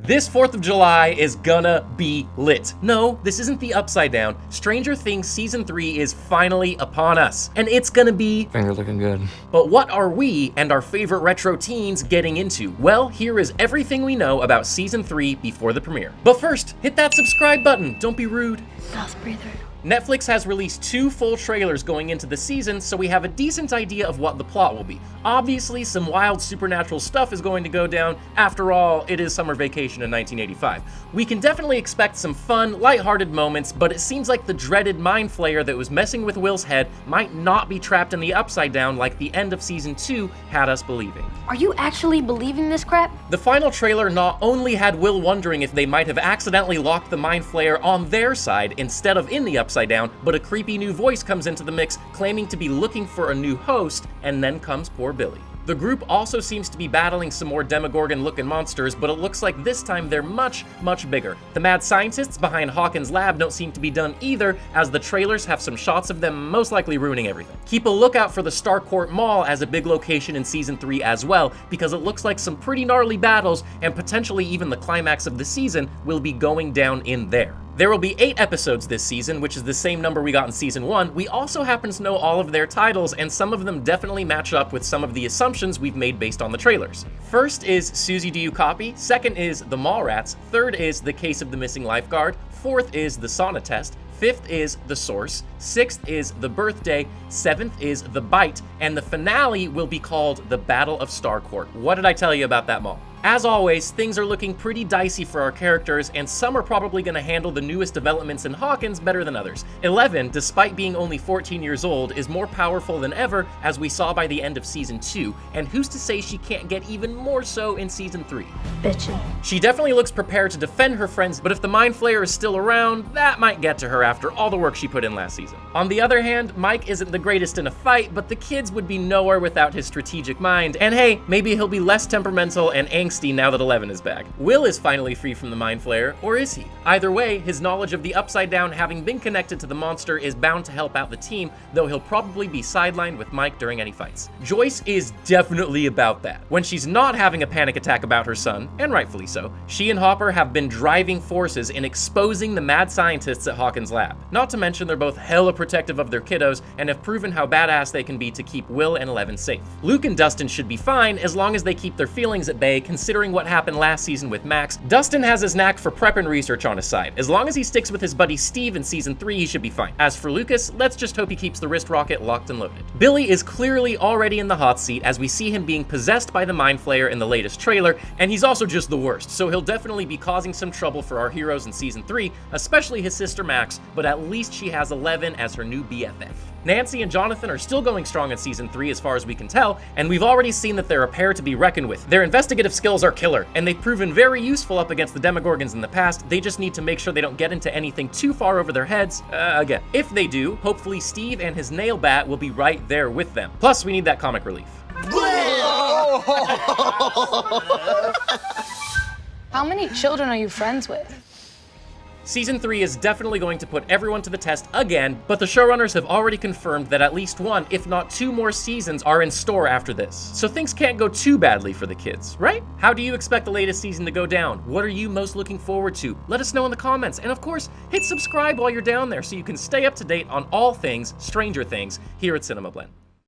This 4th of July is gonna be lit. No, this isn't the Upside Down. Stranger Things Season 3 is finally upon us, and it's gonna be... Finger looking good. But what are we and our favorite retro teens getting into? Well, here is everything we know about Season 3 before the premiere. But first, hit that subscribe button. Don't be rude. Mouth breather. Netflix has released 2 full trailers going into the season, so we have a decent idea of what the plot will be. Obviously, some wild supernatural stuff is going to go down. After all, it is summer vacation in 1985. We can definitely expect some fun, lighthearted moments, but it seems like the dreaded mind flayer that was messing with Will's head might not be trapped in the Upside Down like the end of Season 2 had us believing. Are you actually believing this crap? The final trailer not only had Will wondering if they might have accidentally locked the mind flayer on their side instead of in the Upside Down, but a creepy new voice comes into the mix claiming to be looking for a new host, and then comes poor Billy. The group also seems to be battling some more Demogorgon-looking monsters, but it looks like this time they're much, much bigger. The mad scientists behind Hawkins' lab don't seem to be done either, as the trailers have some shots of them most likely ruining everything. Keep a lookout for the Starcourt Mall as a big location in Season 3 as well, because it looks like some pretty gnarly battles, and potentially even the climax of the season will be going down in there. There will be 8 episodes this season, which is the same number we got in Season 1. We also happen to know all of their titles, and some of them definitely match up with some of the assumptions we've made based on the trailers. First is Susie Do You Copy? Second is The Mallrats. Third is The Case of the Missing Lifeguard. Fourth is The Sauna Test. Fifth is The Source. Sixth is The Birthday. Seventh is The Bite. And the finale will be called The Battle of Starcourt. What did I tell you about that mall? As always, things are looking pretty dicey for our characters, and some are probably going to handle the newest developments in Hawkins better than others. Eleven, despite being only 14 years old, is more powerful than ever, as we saw by the end of Season 2, and who's to say she can't get even more so in Season 3? Bitchin'. She definitely looks prepared to defend her friends, but if the Mind Flayer is still around, that might get to her after all the work she put in last season. On the other hand, Mike isn't the greatest in a fight, but the kids would be nowhere without his strategic mind, and hey, maybe he'll be less temperamental and angsty now that 11 is back. Will is finally free from the Mind Flayer, or is he? Either way, his knowledge of the Upside Down having been connected to the monster is bound to help out the team, though he'll probably be sidelined with Mike during any fights. Joyce is definitely about that. When she's not having a panic attack about her son, and rightfully so, she and Hopper have been driving forces in exposing the mad scientists at Hawkins' lab. Not to mention they're both hella protective of their kiddos and have proven how badass they can be to keep Will and 11 safe. Luke and Dustin should be fine as long as they keep their feelings at bay, considering what happened last season with Max. Dustin has his knack for prep and research on his side. As long as he sticks with his buddy Steve in Season 3, he should be fine. As for Lucas, let's just hope he keeps the wrist rocket locked and loaded. Billy is clearly already in the hot seat as we see him being possessed by the Mind Flayer in the latest trailer, and he's also just the worst, so he'll definitely be causing some trouble for our heroes in Season 3, especially his sister Max, but at least she has 11 as her new BFF. Nancy and Jonathan are still going strong in Season 3 as far as we can tell, and we've already seen that they're a pair to be reckoned with. Their investigative skills are killer, and they've proven very useful up against the Demogorgons in the past. They just need to make sure they don't get into anything too far over their heads, again. If they do, hopefully Steve and his nail bat will be right there with them. Plus, we need that comic relief. How many children are you friends with? Season 3 is definitely going to put everyone to the test again, but the showrunners have already confirmed that at least 1, if not 2 more seasons are in store after this. So things can't go too badly for the kids, right? How do you expect the latest season to go down? What are you most looking forward to? Let us know in the comments, and of course, hit subscribe while you're down there so you can stay up to date on all things Stranger Things here at CinemaBlend.